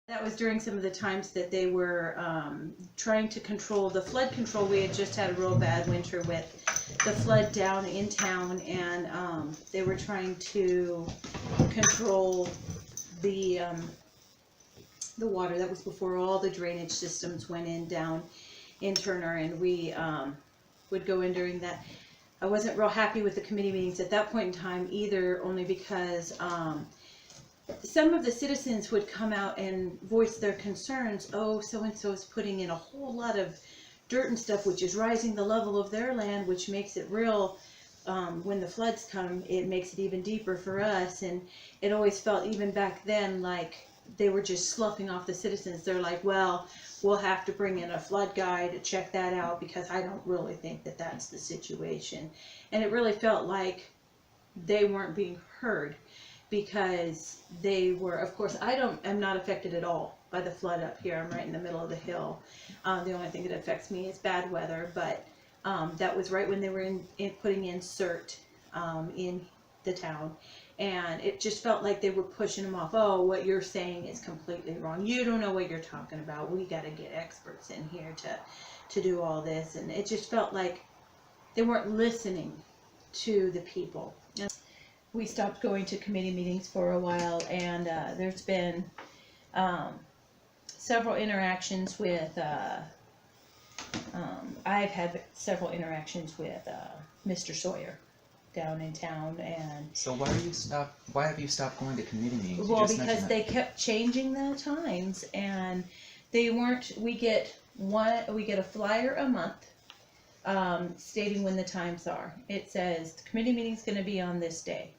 That was during some of the times that they were trying to control the flood control. We had just had a real bad winter with the flood down in town, and they were trying to control the water. That was before all the drainage systems went in down in Turner, and we would go in during that. I wasn't real happy with the committee meetings at that point in time either, only because some of the citizens would come out and voice their concerns. Oh, so-and-so is putting in a whole lot of dirt and stuff, which is rising the level of their land, which makes it real, when the floods come, it makes it even deeper for us. And it always felt, even back then, like they were just sloughing off the citizens. They're like, well, we'll have to bring in a flood guy to check that out, because I don't really think that that's the situation. And it really felt like they weren't being heard, because they were, of course, I'm not affected at all by the flood up here. I'm right in the middle of the hill. The only thing that affects me is bad weather, but that was right when they were putting in CERT in the town. And it just felt like they were pushing them off. Oh, what you're saying is completely wrong. You don't know what you're talking about. We got to get experts in here to do all this. And it just felt like they weren't listening to the people. We stopped going to committee meetings for a while, and there's been several interactions with, I've had several interactions with Mr. Sawyer down in town. And so why have you stopped going to committee meetings? Well, because they kept changing the times, and they weren't. We get a flyer a month stating when the times are. It says the committee meeting's going to be on this day.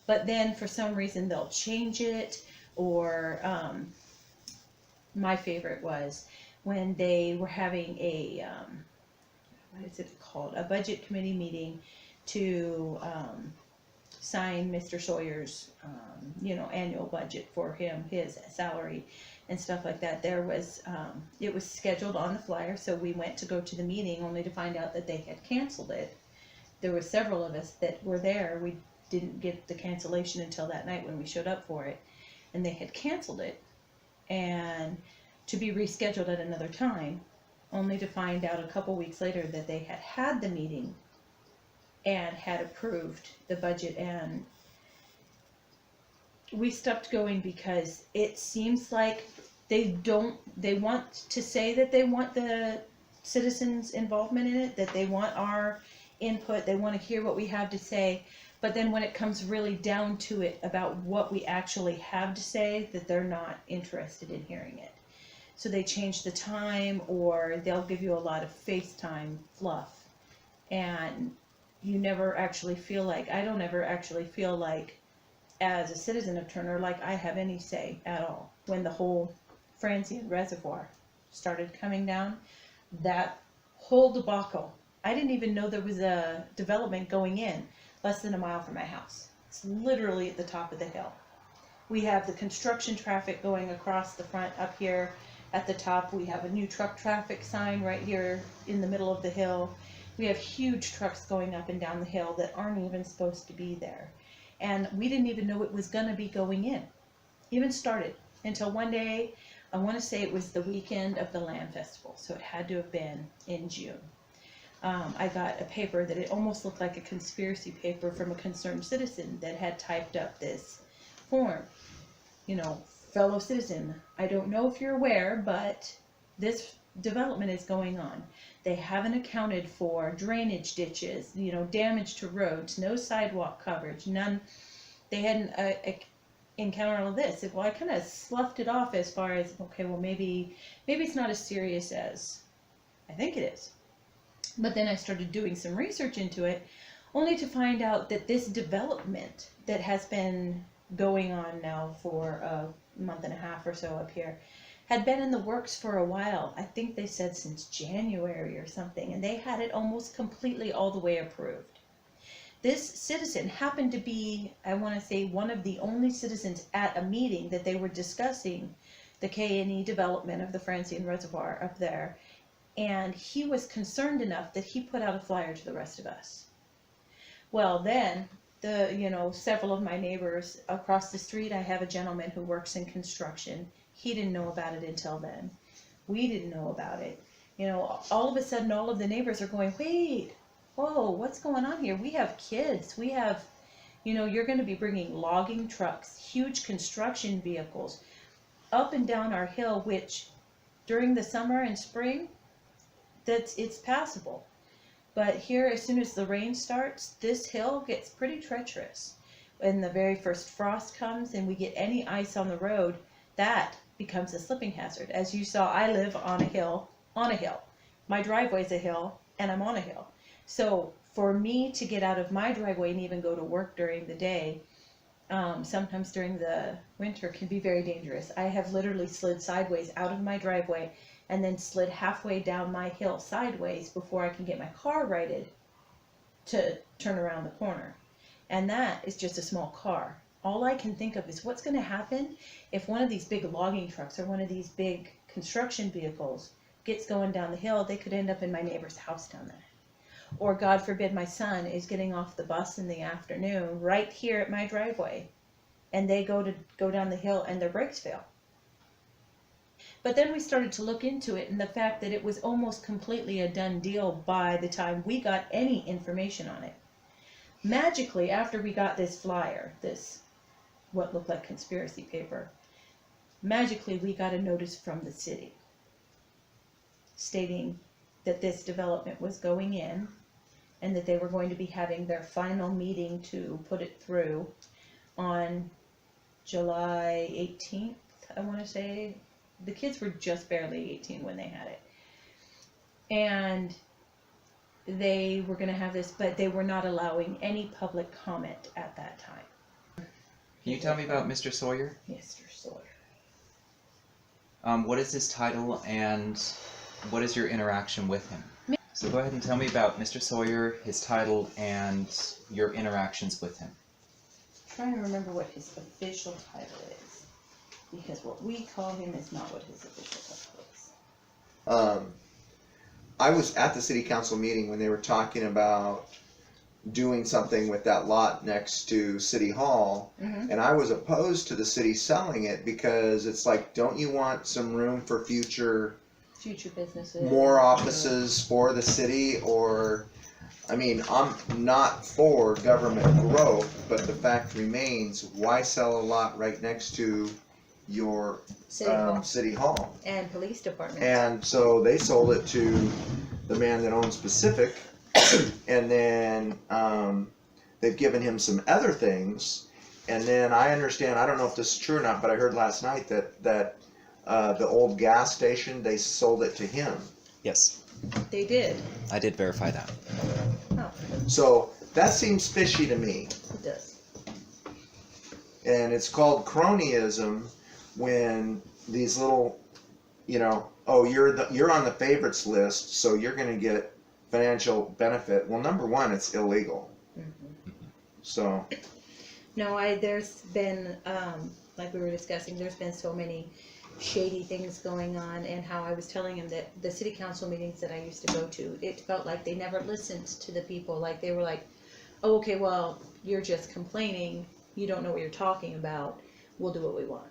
But then for some reason they'll change it, or my favorite was when they were having a, what is it called, a budget committee meeting to sign Mr. Sawyer's, annual budget for him, his salary and stuff like that. There was, it was scheduled on the flyer, so we went to go to the meeting only to find out that they had canceled it. There were several of us that were there. We didn't get the cancellation until that night when we showed up for it, and they had canceled it and to be rescheduled at another time, only to find out a couple weeks later that they had had the meeting and had approved the budget. And we stopped going because it seems like they want to say that they want the citizens' involvement in it, that they want our input, they want to hear what we have to say. But then when it comes really down to it about what we actually have to say, that they're not interested in hearing it. So they change the time, or they'll give you a lot of FaceTime fluff. And you never actually feel like, I don't ever actually feel like, as a citizen of Turner, like I have any say at all. When the whole Francian Reservoir started coming down, that whole debacle, I didn't even know there was a development going in less than a mile from my house. It's literally at the top of the hill. We have the construction traffic going across the front up here at the top. We have a new truck traffic sign right here in the middle of the hill. We have huge trucks going up and down the hill that aren't even supposed to be there. And we didn't even know it was gonna be going in, even started, until one day, I wanna say it was the weekend of the Land Festival, so it had to have been in June. I got a paper that it almost looked like a conspiracy paper from a concerned citizen that had typed up this form. Fellow citizen, I don't know if you're aware, but this development is going on. They haven't accounted for drainage ditches, damage to roads, no sidewalk coverage, none. They hadn't encountered all of this. Well, I kind of sloughed it off as far as, okay, well, maybe it's not as serious as I think it is. But then I started doing some research into it, only to find out that this development that has been going on now for a month and a half or so up here had been in the works for a while. I think they said since January or something, and they had it almost completely all the way approved. This citizen happened to be, I want to say, one of the only citizens at a meeting that they were discussing the K&E development of the Francian Reservoir up there. And he was concerned enough that he put out a flyer to the rest of us. Well, then, several of my neighbors across the street, I have a gentleman who works in construction. He didn't know about it until then. We didn't know about it. You know, all of a sudden, all of the neighbors are going, wait, whoa, what's going on here? We have kids. We have, you know, you're going to be bringing logging trucks, huge construction vehicles up and down our hill, which during the summer and spring, it's passable. But here, as soon as the rain starts, this hill gets pretty treacherous. When the very first frost comes and we get any ice on the road, that becomes a slipping hazard. As you saw, I live on a hill, My driveway's a hill, and I'm on a hill. So for me to get out of my driveway and even go to work during the day, sometimes during the winter, can be very dangerous. I have literally slid sideways out of my driveway and then slid halfway down my hill sideways before I can get my car righted to turn around the corner. And that is just a small car. All I can think of is what's going to happen if one of these big logging trucks or one of these big construction vehicles gets going down the hill. They could end up in my neighbor's house down there. Or God forbid my son is getting off the bus in the afternoon right here at my driveway, and they go down the hill and their brakes fail. But then we started to look into it, and the fact that it was almost completely a done deal by the time we got any information on it. Magically, after we got this flyer, this what looked like conspiracy paper, magically we got a notice from the city stating that this development was going in and that they were going to be having their final meeting to put it through on July 18th, I want to say. The kids were just barely 18 when they had it. And they were going to have this, but they were not allowing any public comment at that time. Can you tell me about Mr. Sawyer? Mr. Sawyer. What is his title and what is your interaction with him? So go ahead and tell me about Mr. Sawyer, his title, and your interactions with him. I'm trying to remember what his official title is, because what we call him is not what his official title is. I was at the city council meeting when they were talking about doing something with that lot next to City Hall, Mm-hmm. and I was opposed to the city selling it because it's like, don't you want some room for future businesses. more offices for the city? Or, I mean, I'm not for government growth, but the fact remains, why sell a lot right next to your City Hall? And police department. And so they sold it to the man that owns Pacific, and then they've given him some other things. And then I understand, I don't know if this is true or not, but I heard last night that the old gas station, they sold it to him. Yes, They did. I did verify that. Oh, So that seems fishy to me. it does. And it's called cronyism when these little, you know, oh, you're on the favorites list, so you're going to get financial benefit. Well, number one, it's illegal. Mm-hmm. So No, there's been, like we were discussing, there's been so many shady things going on, and how I was telling him that the city council meetings that I used to go to, it felt like they never listened to the people. Like they were like, oh, okay, well, you're just complaining, you don't know what you're talking about, we'll do what we want.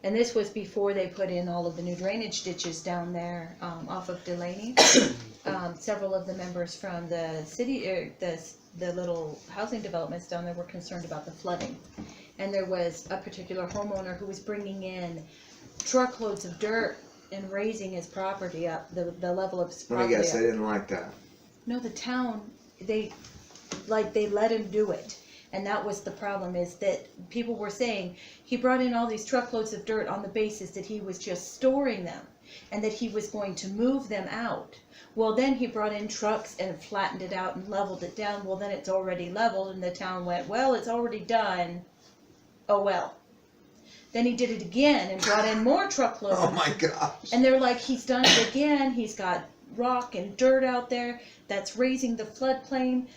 And this was before they put in all of the new drainage ditches down there off of Delaney. Several of the members from the city, the little housing developments down there were concerned about the flooding. And there was a particular homeowner who was bringing in truckloads of dirt and raising his property up, the level of his let me property guess, up. they didn't like that. No, the town, they let him do it. And that was the problem, is that people were saying he brought in all these truckloads of dirt on the basis that he was just storing them and that he was going to move them out. Well, then he brought in trucks and flattened it out and leveled it down. Well, then it's already leveled, and the town went, well, it's already done. Oh, well. Then he did it again and brought in more truckloads. Oh my gosh. And they're like, he's done it again. He's got rock and dirt out there that's raising the floodplain.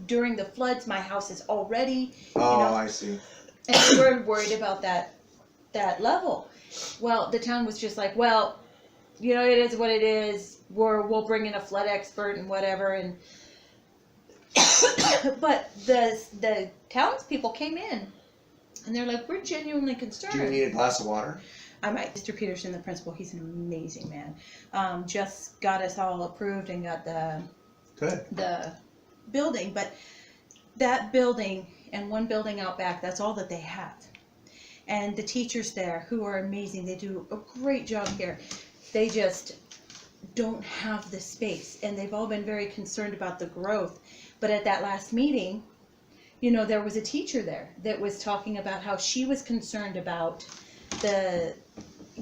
During the floods, my house is already, Oh, I see. and we're worried about that level. Well, the town was just like, well, you know, it is what it is. We'll bring in a flood expert and whatever. And but the townspeople came in And they're like, we're genuinely concerned. Do you need a glass of water? I might. Mr. Peterson, the principal, he's an amazing man. Just got us all approved and got the building. But that building and one building out back, that's all that they have. And the teachers there, who are amazing, they do a great job here. They just don't have the space. And they've all been very concerned about the growth. But at that last meeting, you know, there was a teacher there that was talking about how she was concerned about the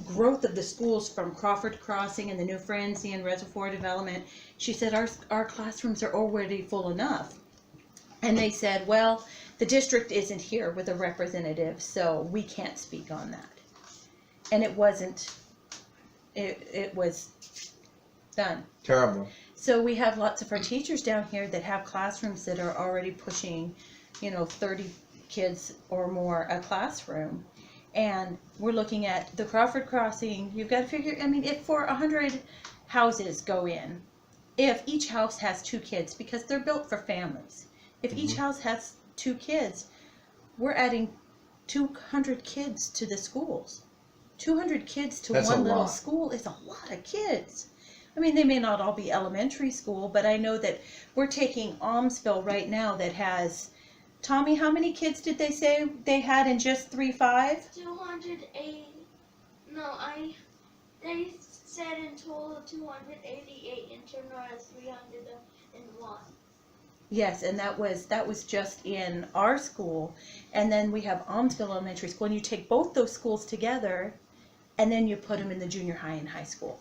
growth of the schools from Crawford Crossing and the New Francie and Reservoir Development. She said our classrooms are already full enough. And they said, well, the district isn't here with a representative, so we can't speak on that. And it wasn't, it was done. Terrible. So we have lots of our teachers down here that have classrooms that are already pushing, you know, 30 kids or more a classroom. And we're looking at the Crawford Crossing. You've got to figure, I mean, if for 100 houses go in, if each house has 2 kids, because they're built for families, if each house has 2 kids, we're adding 200 kids to the schools. 200 kids to That's one a little lot. school is a lot of kids. I mean, they may not all be elementary school, but I know that we're taking Almsville right now that has, Tommy, how many kids did they say they had in just 3-5? 280. No, they said in total 288 and Turner has 301. Yes, and that was just in our school. And then we have Almsville Elementary School, and you take both those schools together, and then you put them in the junior high and high school.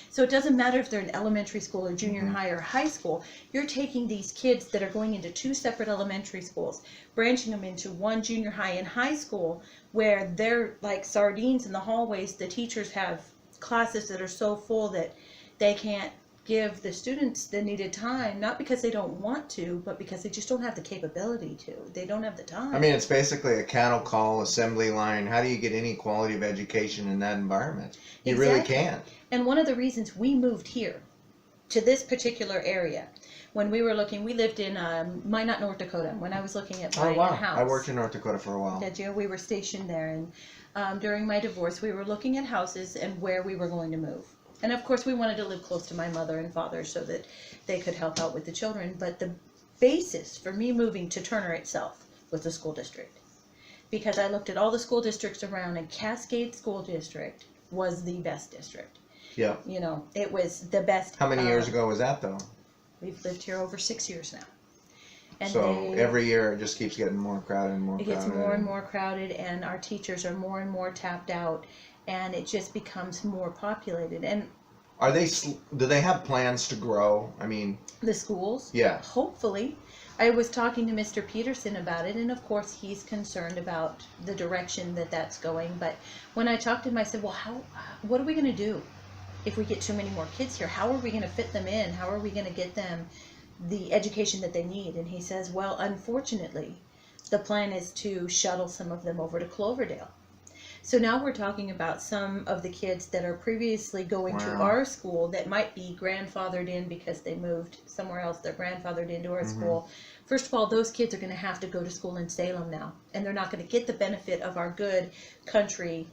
So it doesn't matter if they're in elementary school or junior high or high school. You're taking these kids that are going into 2 separate elementary schools, branching them into one junior high and high school, where they're like sardines in the hallways. The teachers have classes that are so full that they can't give the students the needed time, not because they don't want to, but because they just don't have the capability to. They don't have the time. I mean, it's basically a cattle call, assembly line. How do you get any quality of education in that environment? You really Exactly. can't. And one of the reasons we moved here to this particular area, when we were looking, we lived in Minot, North Dakota, when I was looking at buying a house. I worked in North Dakota for a while. Did you? We were stationed there, and during my divorce, we were looking at houses and where we were going to move. And of course, we wanted to live close to my mother and father so that they could help out with the children. But the basis for me moving to Turner itself was the school district. Because I looked at all the school districts around, and Cascade School District was the best district. Yeah. You know, it was the best. How many years ago was that, though? We've lived here over 6 years now. And So every year it just keeps getting more crowded and more it crowded. gets more and more crowded, and our teachers are more and more tapped out, and it just becomes more populated. And Are they? Do they have plans to grow? I mean, the schools, yeah. hopefully. I was talking to Mr. Peterson about it, and of course he's concerned about the direction that that's going. But when I talked to him, I said, well, what are we going to do if we get too many more kids here? How are we going to fit them in? How are we going to get them the education that they need? And he says, well, unfortunately, the plan is to shuttle some of them over to Cloverdale. So now we're talking about some of the kids that are previously going to Wow. our school that might be grandfathered in because they moved somewhere else. They're grandfathered into our school. First of all, those kids are going to have to go to school in Salem now, and they're not going to get the benefit of our good country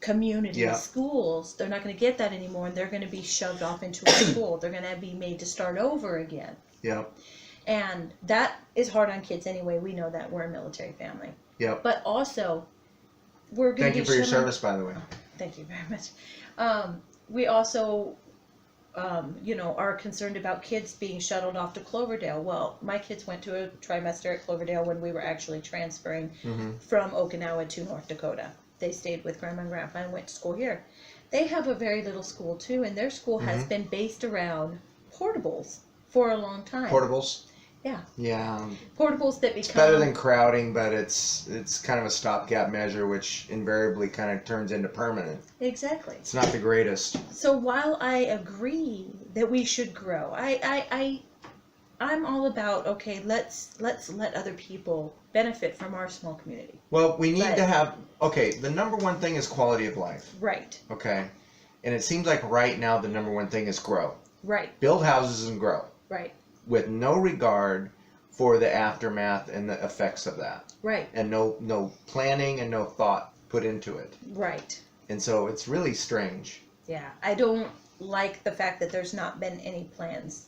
community Yeah. schools. They're not going to get that anymore, and they're going to be shoved off into a school. They're going to be made to start over again. Yep. And that is hard on kids anyway. We know that. We're a military family. Yep. But also, we're going Thank to you be for your shuttling- service, by the way. Thank you very much. We also, are concerned about kids being shuttled off to Cloverdale. Well, my kids went to a trimester at Cloverdale when we were actually transferring from Okinawa to North Dakota. They stayed with Grandma and Grandpa and went to school here. They have a very little school too, and their school has been based around portables for a long time. Portables. Yeah. Yeah. Portables that become... It's better than crowding, but it's kind of a stopgap measure, which invariably kind of turns into permanent. Exactly. It's not the greatest. So while I agree that we should grow, I'm all about, okay, let's let other people benefit from our small community. Well, we need But- to have, okay, the number one thing is quality of life, Right. okay? And it seems like right now the number one thing is grow. Right. Build houses and grow Right. with no regard for the aftermath and the effects of that. Right, And no planning and no thought put into it. right. And so it's really strange. Yeah, I don't like the fact that there's not been any plans.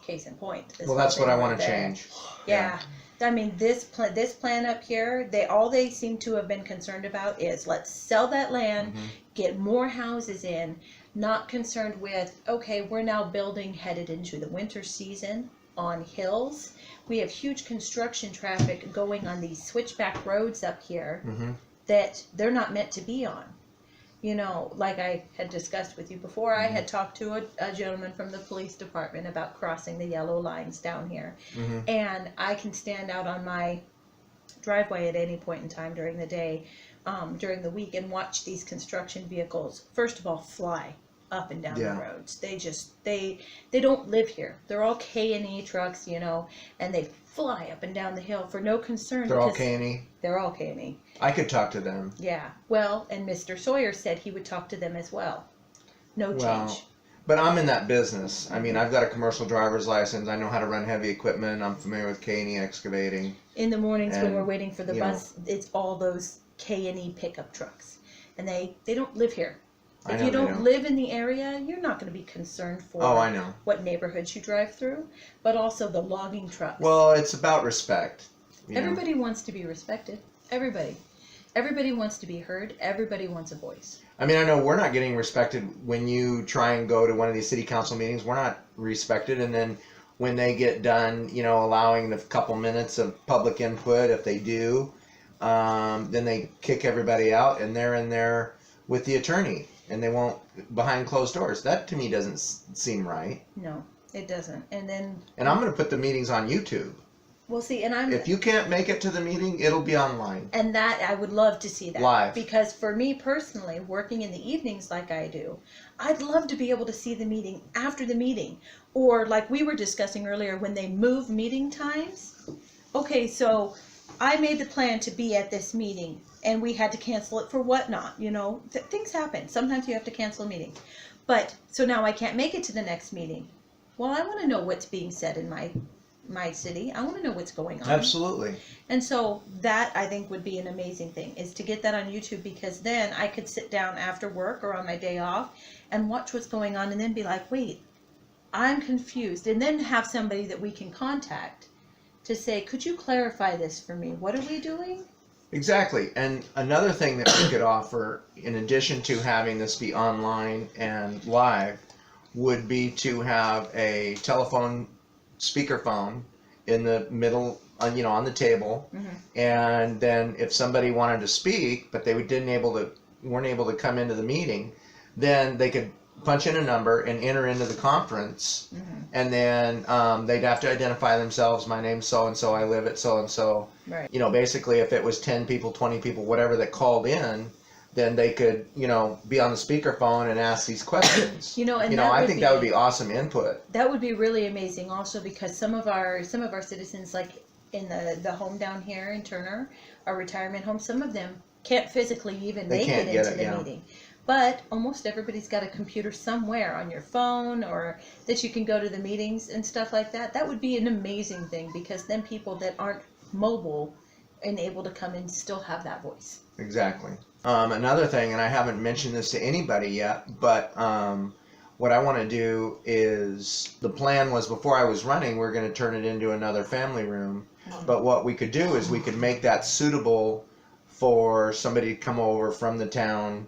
Case in point. Well, that's what I want right to there. change. Yeah. I mean, this plan up here, all they seem to have been concerned about is let's sell that land, Mhm. get more houses in, not concerned with, okay, we're now building headed into the winter season on hills. We have huge construction traffic going on these switchback roads up here Mm-hmm. that they're not meant to be on. You know, like I had discussed with you before, I had talked to a gentleman from the police department about crossing the yellow lines down here. Mm-hmm. And I can stand out on my driveway at any point in time during the day, during the week, and watch these construction vehicles, first of all, fly up and down Yeah. the roads. They just, they don't live here. They're all K&E trucks, you know, and they fly up and down the hill for no concern. They're all because K&E. They're all K&E. I could talk to them. Yeah. Well, and Mr. Sawyer said he would talk to them as well. No Well, change. But I'm in that business. I mean, I've got a commercial driver's license. I know how to run heavy equipment. I'm familiar with K&E excavating. In the mornings when and, we're waiting for the you know- bus, it's all those K&E pickup trucks. And they don't live here. I If know you they don't don't. live in the area, you're not going to be concerned for Oh, I know. what neighborhoods you drive through, but also the logging trucks. Well, it's about respect. You know? Everybody wants to be respected. Everybody. Everybody wants to be heard. Everybody wants a voice. I mean, I know we're not getting respected when you try and go to one of these city council meetings. We're not respected. And then when they get done, you know, allowing the couple minutes of public input, if they do, then they kick everybody out and they're in there with the attorney and they won't, behind closed doors. That to me doesn't seem right. No, it doesn't. And then, And I'm going to put the meetings on YouTube. we'll see. And I'm, If you can't make it to the meeting, it'll be online. and that, I would love to see that. Live. Because for me personally, working in the evenings like I do, I'd love to be able to see the meeting after the meeting. Or like we were discussing earlier, when they move meeting times. Okay, so I made the plan to be at this meeting and we had to cancel it for whatnot, you know. Things happen. Sometimes you have to cancel a meeting. But, so now I can't make it to the next meeting. Well, I want to know what's being said in my city. I want to know what's going on. Absolutely. And so that I think would be an amazing thing, is to get that on YouTube, because then I could sit down after work or on my day off and watch what's going on and then be like, wait, I'm confused. And then have somebody that we can contact to say, could you clarify this for me? What are we doing? Exactly. And another thing that we could offer, in addition to having this be online and live, would be to have a telephone speakerphone in the middle, you know, on the table. Mm-hmm. And then if somebody wanted to speak, but they weren't able to come into the meeting, then they could punch in a number and enter into the conference. Mm-hmm. And then they'd have to identify themselves. My name's so-and-so, I live at so-and-so. Right. You know, basically if it was 10 people, 20 people, whatever that called in, then they could, you know, be on the speakerphone and ask these questions. You know, and I think that would be awesome input. That would be really amazing also, because some of our citizens, like in the home down here in Turner, our retirement home, some of them can't physically even They make can't it get into it, the yeah. meeting. But almost everybody's got a computer somewhere on your phone, or that you can go to the meetings and stuff like that. That would be an amazing thing, because then people that aren't mobile and able to come in still have that voice. Exactly. Another thing, and I haven't mentioned this to anybody yet, but what I want to do is, the plan was before I was running, we're going to turn it into another family room. But what we could do is we could make that suitable for somebody to come over from the town,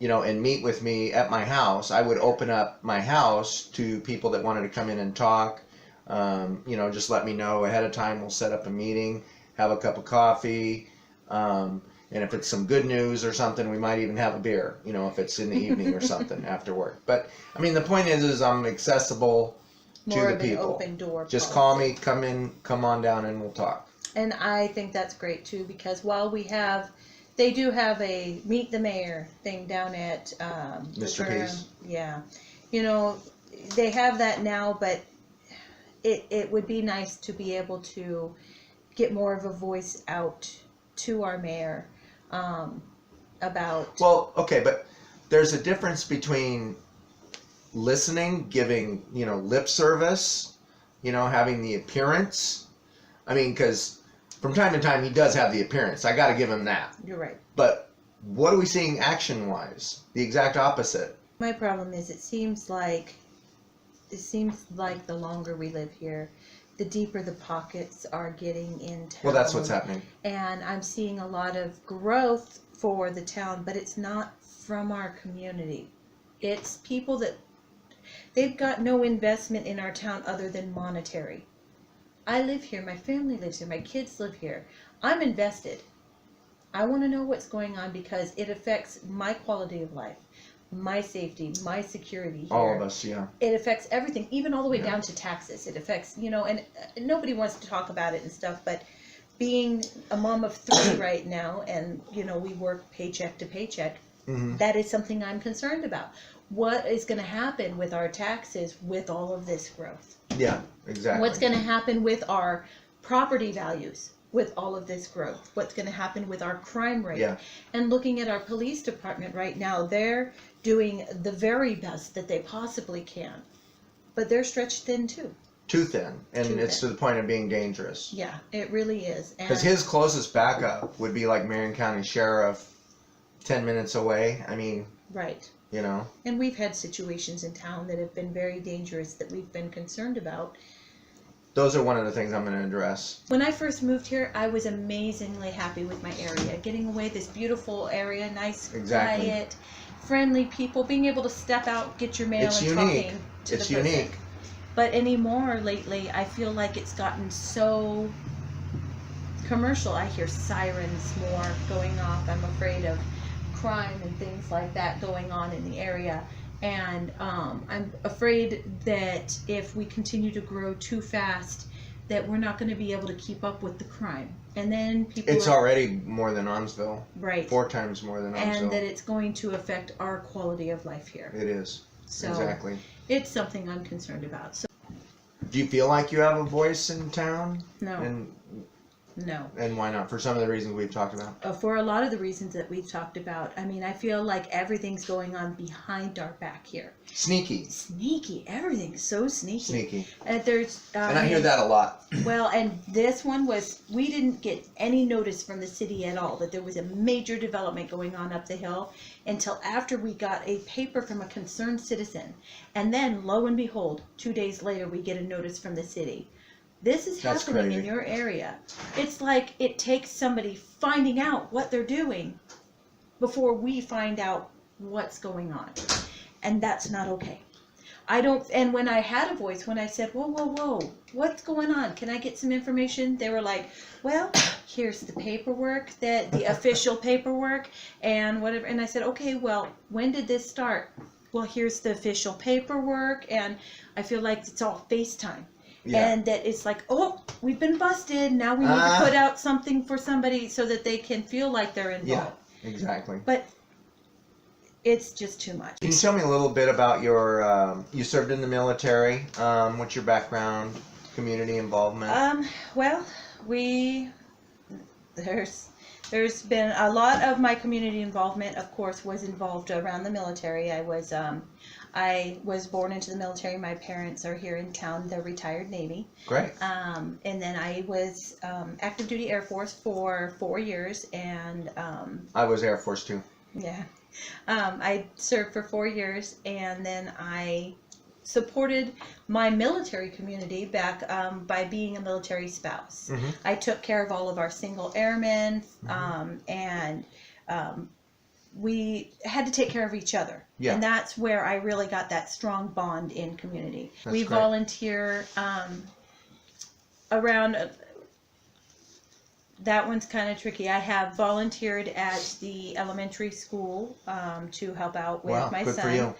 you know, and meet with me at my house. I would open up my house to people that wanted to come in and talk. You know, just let me know ahead of time. We'll set up a meeting, have a cup of coffee. And if it's some good news or something, we might even have a beer, you know, if it's in the evening or something after work. But, I mean, the point is I'm accessible More to the of an people. open door Just policy. call me, come in, come on down, and we'll talk. And I think that's great too, because while they do have a meet the mayor thing down at the Mr. Turner- Pease. Yeah, you know, they have that now, but it would be nice to be able to get more of a voice out to our mayor about. Well, okay, but there's a difference between listening, giving, you know, lip service, you know, having the appearance, I mean, because from time to time he does have the appearance. I got to give him that. You're right. But what are we seeing action-wise? The exact opposite. My problem is it seems like the longer we live here, the deeper the pockets are getting in town. Well, that's what's happening. And I'm seeing a lot of growth for the town, but it's not from our community. It's people that they've got no investment in our town other than monetary. I live here, my family lives here, my kids live here. I'm invested. I want to know what's going on because it affects my quality of life, my safety, my security here. All of us, yeah. It affects everything, even all the way Yeah. down to taxes. It affects, and nobody wants to talk about it and stuff, but being a mom of 3 right now, and, we work paycheck to paycheck, that is something I'm concerned about. What is going to happen with our taxes with all of this growth? Yeah, exactly. What's going to happen with our property values with all of this growth? What's going to happen with our crime rate? Yeah. And looking at our police department right now, they're doing the very best that they possibly can, but they're stretched thin too. Too thin, and Too it's thin. to the point of being dangerous. Yeah, it really is. Because his closest backup would be like Marion County Sheriff, 10 minutes away. I mean, Right. And we've had situations in town that have been very dangerous that we've been concerned about. those are one of the things I'm going to address. When I first moved here, I was amazingly happy with my area. Getting away, this beautiful area, nice, Exactly. quiet, friendly people, being able to step out, get your mail, It's and unique. talking to It's the person. unique. But anymore lately, I feel like it's gotten so commercial. I hear sirens more going off. I'm afraid of crime and things like that going on in the area. And I'm afraid that if we continue to grow too fast, that we're not going to be able to keep up with the crime. And then people It's already more than Armsville. right. 4 times more than Armsville. And that it's going to affect our quality of life here. It is. So Exactly. it's something I'm concerned about. So Do you feel like you have a voice in town? no, no. And why not? For some of the reasons we've talked about. For a lot of the reasons that we've talked about. I mean, I feel like everything's going on behind our back here. Sneaky. Sneaky. Everything's so sneaky. Sneaky. And there's. And I hear that a lot. Well, and this one was, we didn't get any notice from the city at all that there was a major development going on up the hill until after we got a paper from a concerned citizen. And then, lo and behold, 2 days later, we get a notice from the city. This is That's happening crazy. in your area. It's like it takes somebody finding out what they're doing before we find out what's going on. And that's not okay. And when I had a voice, when I said, whoa, what's going on? Can I get some information? They were like, well, here's the paperwork, the official paperwork and whatever. And I said, okay, well, when did this start? Well, here's the official paperwork. And I feel like it's all FaceTime. Yeah. And that it's like, oh, we've been busted. Now we need to put out something for somebody so that they can feel like they're involved. Yeah, exactly. But it's just too much. Can you tell me a little bit about your, you served in the military, what's your background, community involvement? Well, there's been a lot of my community involvement, of course, was involved around the military. I was born into the military. My parents are here in town. They're retired Navy. Great. And then I was active duty Air Force for 4 years, and I was Air Force too. yeah, I served for 4 years, and then I supported my military community back by being a military spouse. Mhm. I took care of all of our single airmen, and we had to take care of each other. Yeah. And that's where I really got that strong bond in community. That's we great. volunteer around. That one's kind of tricky. I have volunteered at the elementary school to help out with Wow, my good son. for you.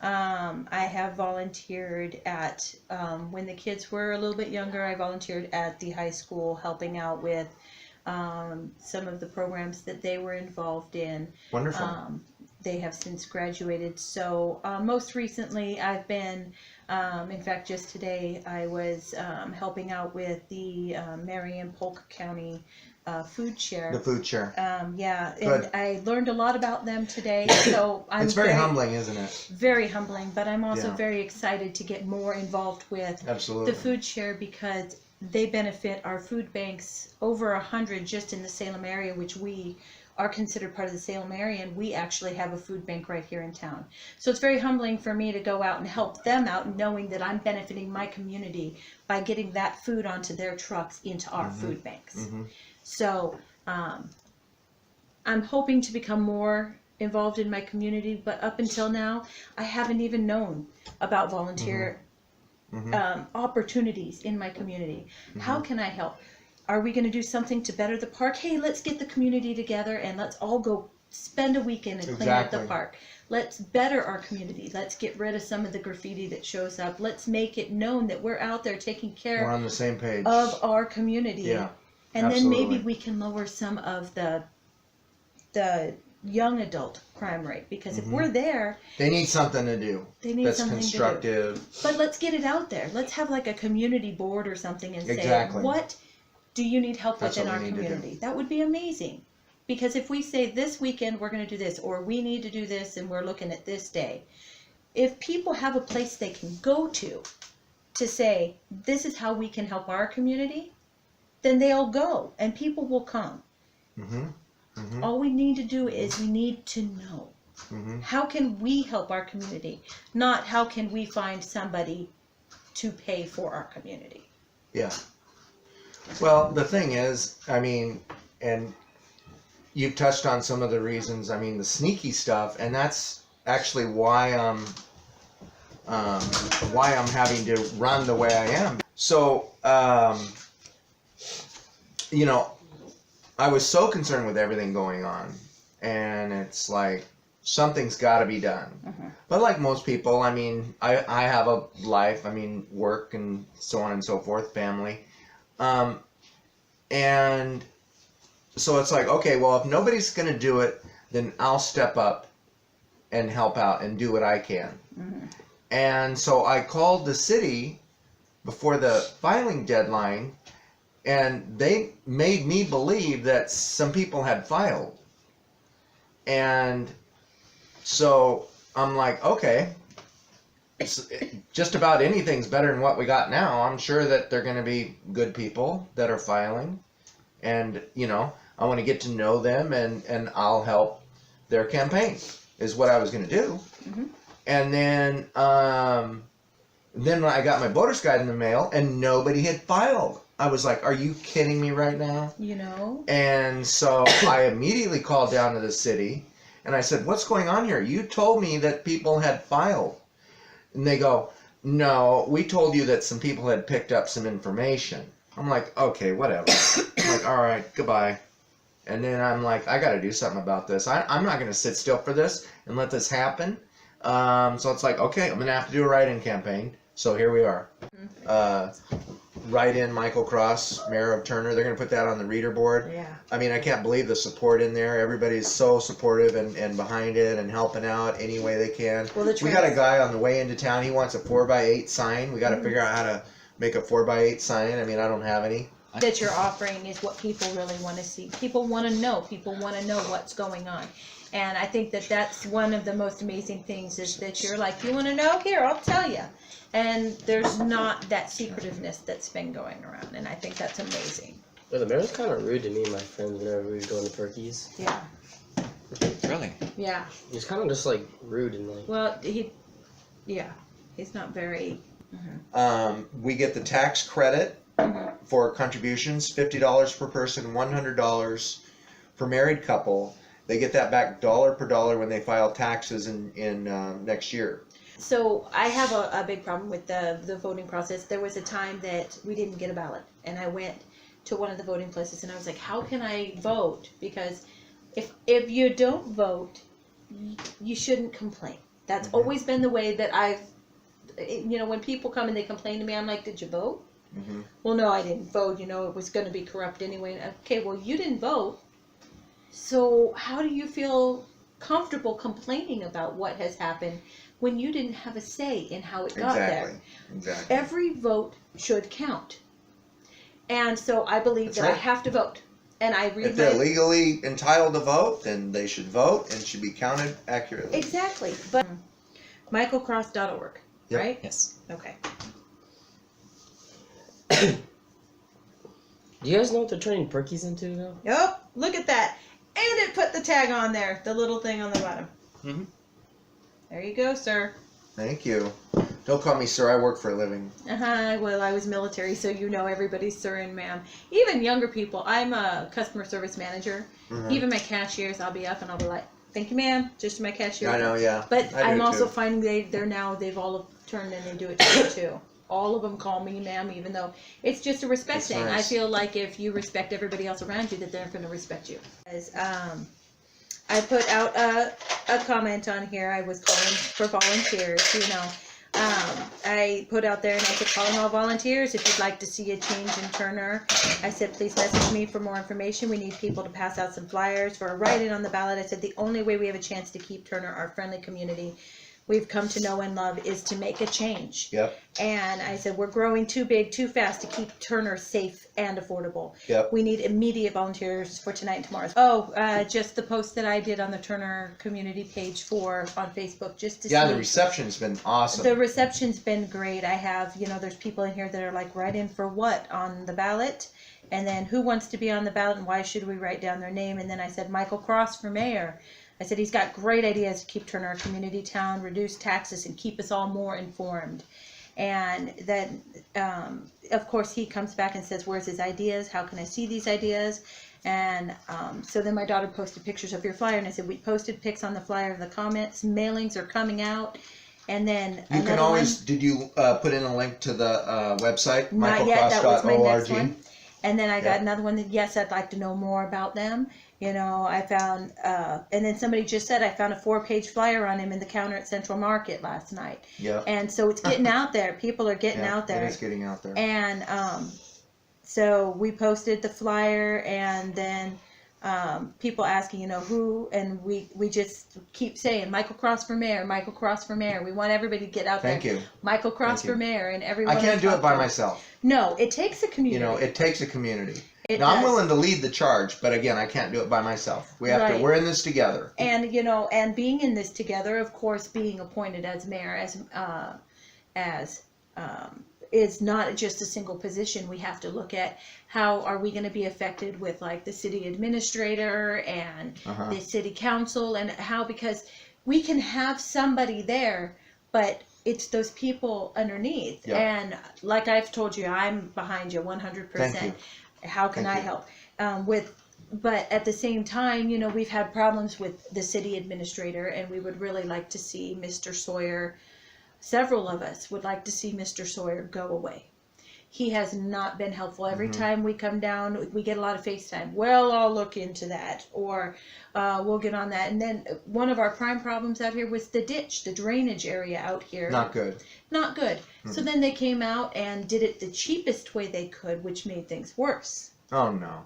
I have volunteered at, when the kids were a little bit younger, I volunteered at the high school helping out with some of the programs that they were involved in. Wonderful. They have since graduated. So most recently I've been, in fact just today I was helping out with the Marion Polk County food share. The food share. Yeah, Good. and I learned a lot about them today. So I'm It's very humbling, isn't it? very humbling, but I'm also Yeah. very excited to get more involved with Absolutely. the food share because they benefit our food banks over 100 just in the Salem area, which we are considered part of the Salem area, and we actually have a food bank right here in town. So it's very humbling for me to go out and help them out, knowing that I'm benefiting my community by getting that food onto their trucks into our food banks. So I'm hoping to become more involved in my community, but up until now, I haven't even known about volunteer opportunities in my community. How can I help? Are we going to do something to better the park? Hey, let's get the community together and let's all go spend a weekend and clean up the park. Let's better our community. Let's get rid of some of the graffiti that shows up. Let's make it known that we're out there taking care We're on the same page. of our community. Yeah, and absolutely. then maybe we can lower some of the young adult crime rate, because if we're there, They need something to do. they need That's something constructive. to do. But let's get it out there. Let's have like a community board or something and Exactly. say, what do you need help That's with in what our we need to do. community? That would be amazing. Because if we say this weekend we're going to do this, or we need to do this and we're looking at this day, if people have a place they can go to say, this is how we can help our community, then they'll go and people will come. All we need to do is we need to know. How can we help our community? Not how can we find somebody to pay for our community. Yeah. Well, the thing is, I mean, and you've touched on some of the reasons, I mean, the sneaky stuff, and that's actually why I'm having to run the way I am. So, you know, I was so concerned with everything going on, and it's like, something's got to be done. But like most people, I mean, I have a life, I mean, work and so on and so forth, family. And so it's like, okay, well, if nobody's going to do it, then I'll step up and help out and do what I can. And so I called the city before the filing deadline, and they made me believe that some people had filed. And so I'm like, okay, just about anything's better than what we got now. I'm sure that they're going to be good people that are filing. And, you know, I want to get to know them, and I'll help their campaign is what I was going to do. And then I got my voter's guide in the mail, and nobody had filed. I was like, are you kidding me right now? You know? And so I immediately called down to the city, and I said, what's going on here? You told me that people had filed. And they go, no, we told you that some people had picked up some information. I'm like, okay, whatever. I'm like, all right, goodbye. And then I'm like, I got to do something about this. I'm not going to sit still for this and let this happen. So it's like, okay, I'm going to have to do a write-in campaign. So here we are. Write in Michael Cross, Mayor of Turner. They're going to put that on the reader board. Yeah. I mean, I can't believe the support in there. Everybody's so supportive and behind it and helping out any way they can. Well, We got a guy on the way into town. He wants a 4x8 sign. We got to figure out how to make a 4x8 sign. I mean, I don't have any. That you're offering is what people really want to see. People want to know. People want to know what's going on. And I think that that's one of the most amazing things is that you're like, you want to know? Here, I'll tell you. And there's not that secretiveness that's been going around. And I think that's amazing. Yeah, the mayor's kind of rude to me and my friends whenever we were going to Perky's. Yeah. Really? Yeah. He's kind of just like rude and like. Well, he's not very. We get the tax credit for contributions, $50 per person, $100 per married couple. They get that back dollar per dollar when they file taxes in next year. So I have a big problem with the voting process. There was a time that we didn't get a ballot, and I went to one of the voting places, and I was like, how can I vote? Because if you don't vote, you shouldn't complain. That's always been the way that when people come and they complain to me, I'm like, did you vote? Well, no, I didn't vote. It was going to be corrupt anyway. Okay, well, you didn't vote. So how do you feel comfortable complaining about what has happened when you didn't have a say in how it got there? Exactly. Every vote should count. And so I believe That's that I right. have to vote. And I read If they're legally entitled to vote, then they should vote and should be counted accurately. Exactly. But michaelcross.org, Yep. right? Yes. Okay. Do you guys know what they're turning Perkies into now? Yep, look at that. And it put the tag on there, the little thing on the bottom. Mhm. There you go, sir. Thank you. Don't call me sir. I work for a living. Well, I was military, so you know everybody's sir and ma'am. Even younger people. I'm a customer service manager. Mhm. Even my cashiers, I'll be up and I'll be like, "Thank you, ma'am," just to my cashier. I know, yeah. But I do I'm also too. finding they've all turned and they do it to me too. All of them call me ma'am, even though it's just a respect That's thing. nice. I feel like if you respect everybody else around you, that they're going to respect you. I put out a comment on here. I was calling for volunteers, you know. I put out there and I said, calling all volunteers if you'd like to see a change in Turner. I said, please message me for more information. We need people to pass out some flyers for a write-in on the ballot. I said, the only way we have a chance to keep Turner our friendly community we've come to know and love is to make a change. Yep. And I said, we're growing too big, too fast to keep Turner safe and affordable. Yep. We need immediate volunteers for tonight and tomorrow. Oh, just the post that I did on the Turner community page on Facebook, just to see. Yeah, the reception's been awesome. The reception's been great. I have, there's people in here that are like, write in for what on the ballot? And then who wants to be on the ballot and why should we write down their name? And then I said, Michael Cross for mayor. I said, he's got great ideas to keep Turner a community town, reduce taxes, and keep us all more informed. And then, of course, he comes back and says, where's his ideas? How can I see these ideas? And so then my daughter posted pictures of your flyer, and I said, we posted pics on the flyer of the comments. Mailings are coming out. And then You can always, did you put in a link to the website? Not yet, that was my next one. michaelcross.org? And then I got another one that, yes, I'd like to know more about them. I found, and then somebody just said, I found a 4-page flyer on him in the counter at Central Market last night. Yeah. And so it's getting out there. People are getting out there. It is getting out there. And so we posted the flyer, and then people asking, who, and we just keep saying, Michael Cross for mayor, Michael Cross for mayor. We want everybody to get out Thank there. you. Michael Cross Thank for you. mayor, and everyone. I can't do it by myself. No, it takes a community. It takes a community. It Now, I'm does. willing to lead the charge, but again, I can't do it by myself. We have to, Right. we're in this together. And and being in this together, of course, being appointed as mayor, is not just a single position. We have to look at how are we going to be affected with like the city administrator and Uh-huh. the city council, and how, because we can have somebody there, but it's those people underneath. Yeah. And like I've told you, I'm behind you 100%. Thank you. How can Thank I you. help? But at the same time, we've had problems with the city administrator, and we would really like to see Mr. Sawyer. Several of us would like to see Mr. Sawyer go away. He has not been helpful. Every Mm-hmm. time we come down, we get a lot of FaceTime. Well, I'll look into that, or we'll get on that. And then one of our prime problems out here was the ditch, the drainage area out here. Not good. Not good. So then they came out and did it the cheapest way they could, which made things worse. Oh, no.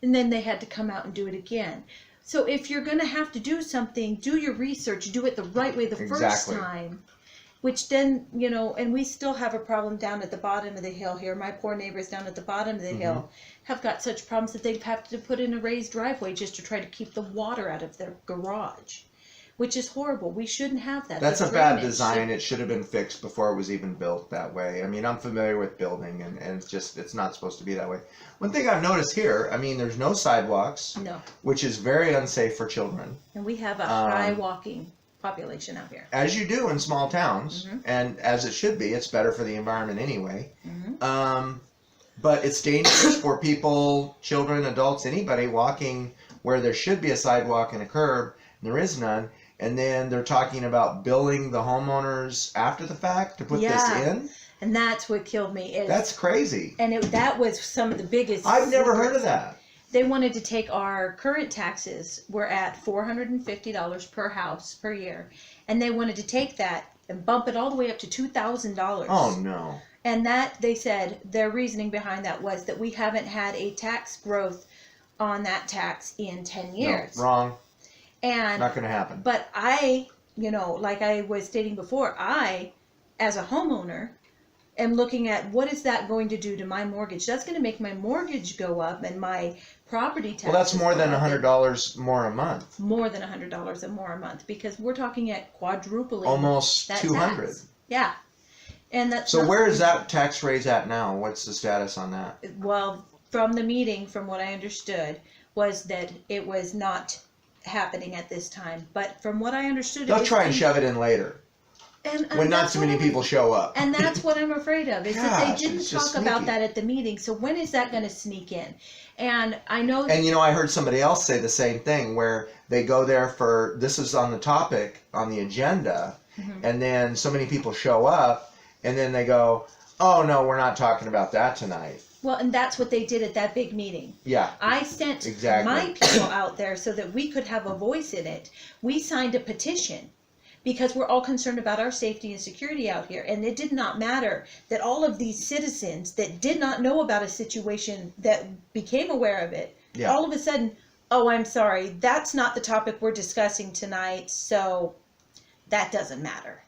And then they had to come out and do it again. So if you're going to have to do something, do your research, do it the right way the first Exactly. time. Which then, and we still have a problem down at the bottom of the hill here. My poor neighbors down at the bottom of the hill have got such problems that they have to put in a raised driveway just to try to keep the water out of their garage, which is horrible. We shouldn't have that. That's The a bad drainage design. It should have been fixed before it was even built that way. I mean, I'm familiar with building, and it's not supposed to be that way. One thing I've noticed here, there's no sidewalks, No. which is very unsafe for children, And we have a high walking population out here. as you do in small towns, and as it should be. It's better for the environment anyway. But it's dangerous for people, children, adults, anybody walking where there should be a sidewalk and a curb, and there is none. And then they're talking about billing the homeowners after the fact to put this in. And that's what killed me. That's crazy. And that was some of the biggest. I've never heard secrets. of that. They wanted to take our current taxes. We're at $450 per house per year. And they wanted to take that and bump it all the way up to $2,000. Oh, no. And that, they said, their reasoning behind that was that we haven't had a tax growth on that tax in 10 years. No, wrong. And Not going to happen. But I, like I was stating before, I, as a homeowner, am looking at what is that going to do to my mortgage. That's going to make my mortgage go up and my property taxes. Well, that's more than go up. $100 more a month. More than $100 a more a month, because we're talking at quadrupling. Almost that 200. tax. Yeah, and that's So not- where is that tax raise at now? What's the status on that? Well, from the meeting, from what I understood, was that it was not happening at this time. But from what I understood, it They'll was try and being- shove it in later and when not that's too what many I was- people show up. And that's what I'm afraid of, is that Gosh, they didn't it's just talk about sneaky. that at the meeting. So when is that going to sneak in? And I know And you know, I heard somebody else say the same thing, where they go there for, this is on the topic, on the agenda, Mhm. and then so many people show up, and then they go, oh no, we're not talking about that tonight. well, and that's what they did at that big meeting. Yeah, I sent Exactly. my people out there so that we could have a voice in it. We signed a petition because we're all concerned about our safety and security out here. And it did not matter that all of these citizens that did not know about a situation that became aware of it, Yeah. all of a sudden, oh, I'm sorry, that's not the topic we're discussing tonight, so that doesn't matter.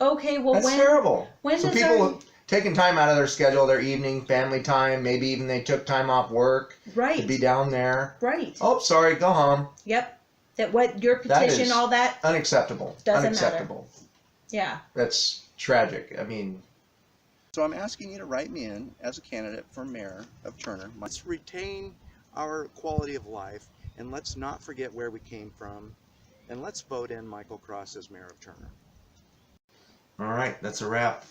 Okay, well, that's when terrible. when So does people our taking time out of their schedule, their evening, family time, maybe even they took time off work to right, be down there. right, Oh, sorry, go home. yep, that what your That petition, is- all that, Unacceptable. Doesn't Unacceptable. yeah. That's tragic. I mean, So I'm asking you to write me in as a candidate for mayor of Turner. Let's retain our quality of life, and let's not forget where we came from, and let's vote in Michael Cross as mayor of Turner. all right, that's a wrap.